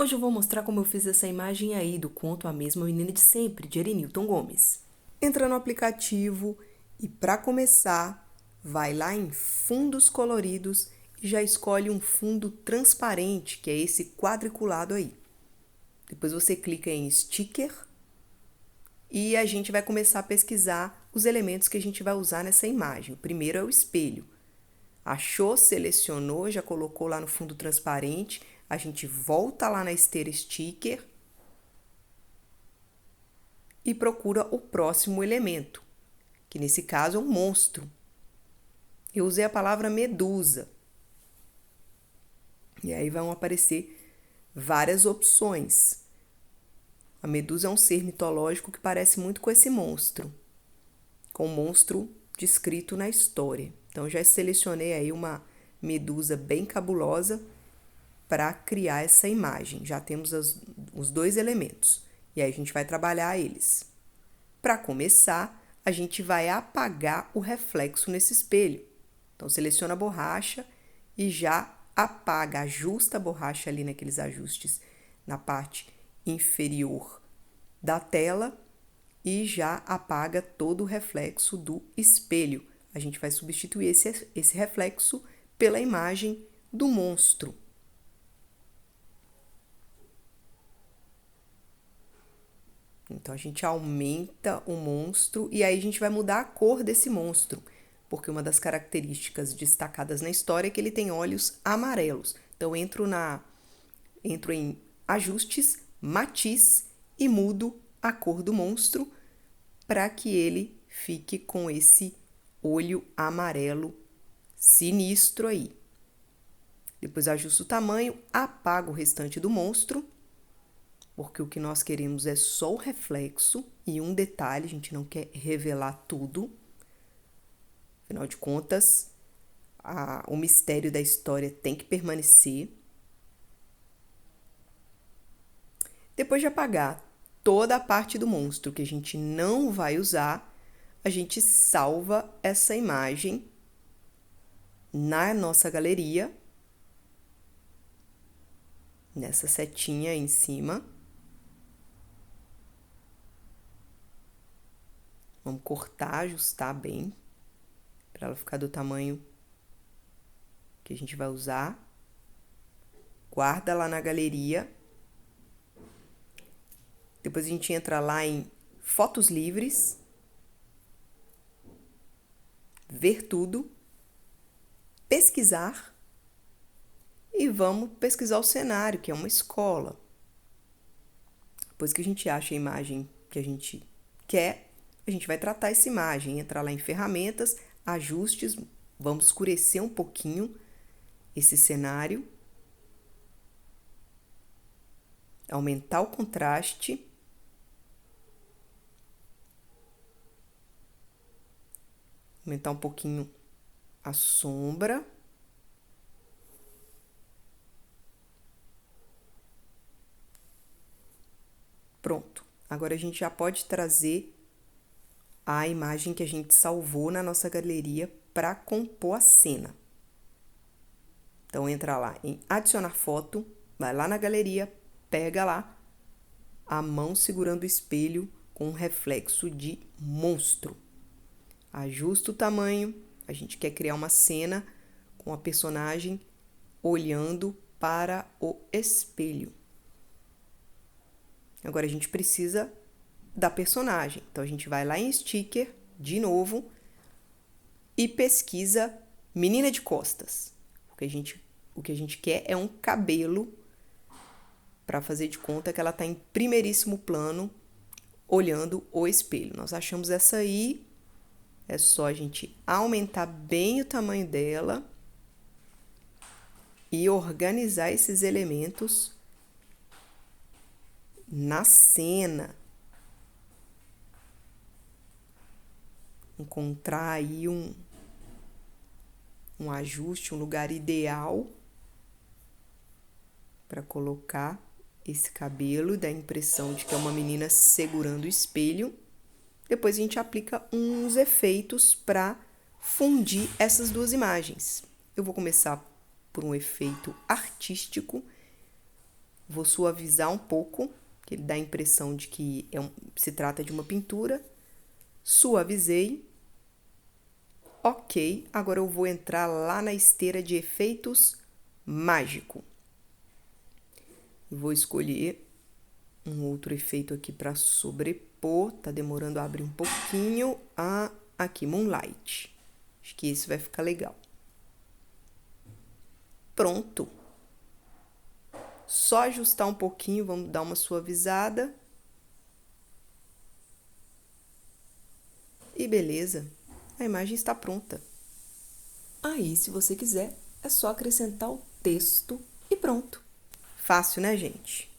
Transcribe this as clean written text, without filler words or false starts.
Hoje eu vou mostrar como eu fiz essa imagem aí do conto A Mesma Menina de Sempre, de Erenilton Gomes. Entra no aplicativo e, para começar, vai lá em Fundos Coloridos e já escolhe um fundo transparente, que é esse quadriculado aí. Depois você clica em Sticker e a gente vai começar a pesquisar os elementos que a gente vai usar nessa imagem. O primeiro é o espelho. Achou, selecionou, já colocou lá no fundo transparente. A gente volta lá na esteira Sticker e procura o próximo elemento, que nesse caso é um monstro. Eu usei a palavra medusa. E aí vão aparecer várias opções. A medusa é um ser mitológico que parece muito com esse monstro, com o monstro descrito na história. Então já selecionei aí uma medusa bem cabulosa para criar essa imagem. Já temos os dois elementos e aí a gente vai trabalhar eles. Para começar, a gente vai apagar o reflexo nesse espelho. Então seleciona a borracha e já apaga, ajusta a borracha ali naqueles ajustes na parte inferior da tela e já apaga todo o reflexo do espelho. A gente vai substituir esse reflexo pela imagem do monstro. Então, a gente aumenta o monstro e aí a gente vai mudar a cor desse monstro, porque uma das características destacadas na história é que ele tem olhos amarelos. Então, entro em ajustes, matiz e mudo a cor do monstro para que ele fique com esse olho amarelo sinistro aí. Depois ajusto o tamanho, apago o restante do monstro, porque o que nós queremos é só o reflexo e um detalhe, a gente não quer revelar tudo. Afinal de contas, o mistério da história tem que permanecer. Depois de apagar toda a parte do monstro que a gente não vai usar, a gente salva essa imagem na nossa galeria, nessa setinha aí em cima. Vamos cortar, ajustar bem, para ela ficar do tamanho que a gente vai usar. Guarda lá na galeria. Depois a gente entra lá em Fotos Livres, Ver Tudo, Pesquisar e vamos pesquisar o cenário, que é uma escola. Depois que a gente acha a imagem que a gente quer, a gente vai tratar essa imagem, entrar lá em Ferramentas, Ajustes, vamos escurecer um pouquinho esse cenário, aumentar o contraste, aumentar um pouquinho a sombra. Pronto. Agora a gente já pode trazer a imagem que a gente salvou na nossa galeria para compor a cena. Então entra lá em adicionar foto, vai lá na galeria, pega lá a mão segurando o espelho com um reflexo de monstro. Ajusta o tamanho, a gente quer criar uma cena com a personagem olhando para o espelho. Agora a gente precisa da personagem. Então a gente vai lá em Sticker, de novo, e pesquisa Menina de Costas. O que a gente quer é um cabelo para fazer de conta que ela está em primeiríssimo plano, olhando o espelho. Nós achamos essa aí, é só a gente aumentar bem o tamanho dela e organizar esses elementos na cena. Encontrar aí um ajuste, um lugar ideal para colocar esse cabelo, dá a impressão de que é uma menina segurando o espelho. Depois a gente aplica uns efeitos para fundir essas duas imagens. Eu vou começar por um efeito artístico, Vou suavizar um pouco, que ele dá a impressão de que se trata de uma pintura. Suavizei. Ok, agora eu vou entrar lá na esteira de efeitos mágico. Vou escolher um outro efeito aqui para sobrepor. Tá demorando a abrir um pouquinho. Aqui, Moonlight. Acho que esse vai ficar legal. Pronto. Só ajustar um pouquinho, vamos dar uma suavizada. E beleza, a imagem está pronta. Aí, se você quiser, é só acrescentar o texto e pronto. Fácil, né, gente?